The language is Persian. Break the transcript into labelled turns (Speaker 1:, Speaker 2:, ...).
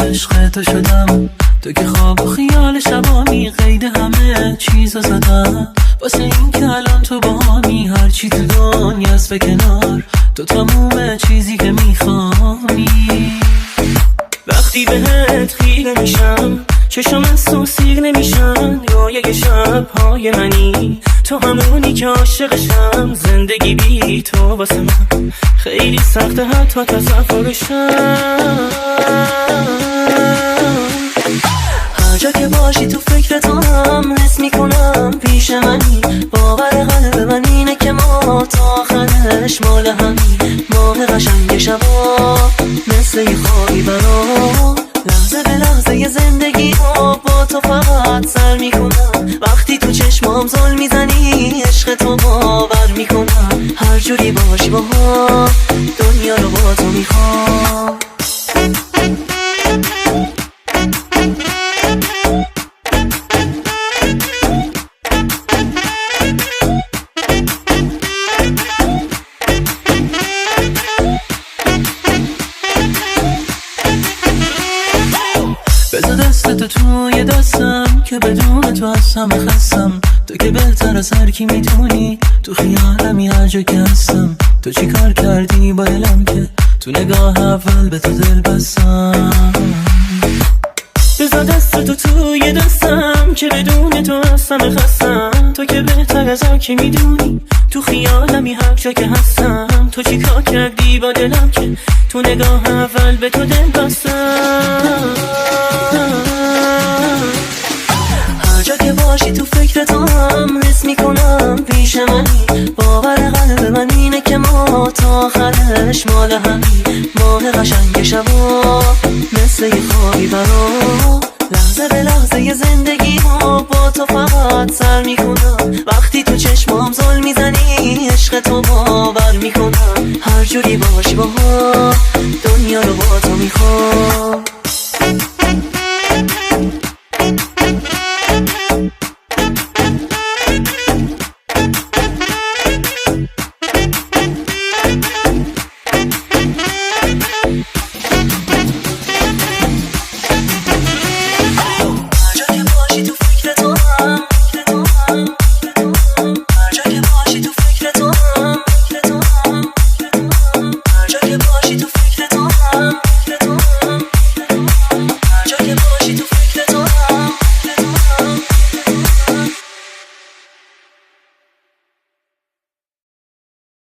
Speaker 1: عشق تو شدم، تو که خواب و خیال شبامی قید همه چیزو زدم. واسه این که الان تو با همی هرچی تو دنیاست به کنار، تو تموم چیزی که میخوانی.
Speaker 2: وقتی بهت خیره میشم چشم از تو سیر نمیشن، رویای شبهای منی تو همونی که عاشقشم. زندگی بی تو واسه من خیلی سخته حتی تصورشم.
Speaker 1: هر جا که باشی تو فکرتم، حس میکنم پیش منی. باور قلب من اینه که ما تا آخرش مال همین. ماه قشنگ شبا مثل یه خوابی برام، لحظه به لحظه یه زندگی رو با تو فقط سر میکنم. وقتی تو چشمام زل میزنی عشق تو باور میکنم. هر جوری باشی با هم دنیا رو با تو میخوام. بذار دستتو توی دستم که بدون تو از همه خستم. تو که بهتر از هر کی میدونی تو خیالمی هر جا که هستم. تو چی کار کردی با دلم که تو نگاه اول به تو دل بستم.
Speaker 2: بذار دستتو توی دستم که بدون تو از همه خستم. تو که بهتر از هر کی میدونی تو خیالمی هر جا که هستم. تو چی کار کردی با دلم که تو نگاه اول به تو دل بستم.
Speaker 1: هر جا که باشی تو فکرتم، حس میکنم پیش منی. باور قلب من اینه که ما تا آخرش مال همین. ماه قشنگ شبا مثل یه خوابی برام، لحظه به لحظه یه زندگی رو با تو فقط سر میکنم. وقتی تو چشمام زل میزنی عشق تو باور میکنم. هر جوری باشی با هم دنیا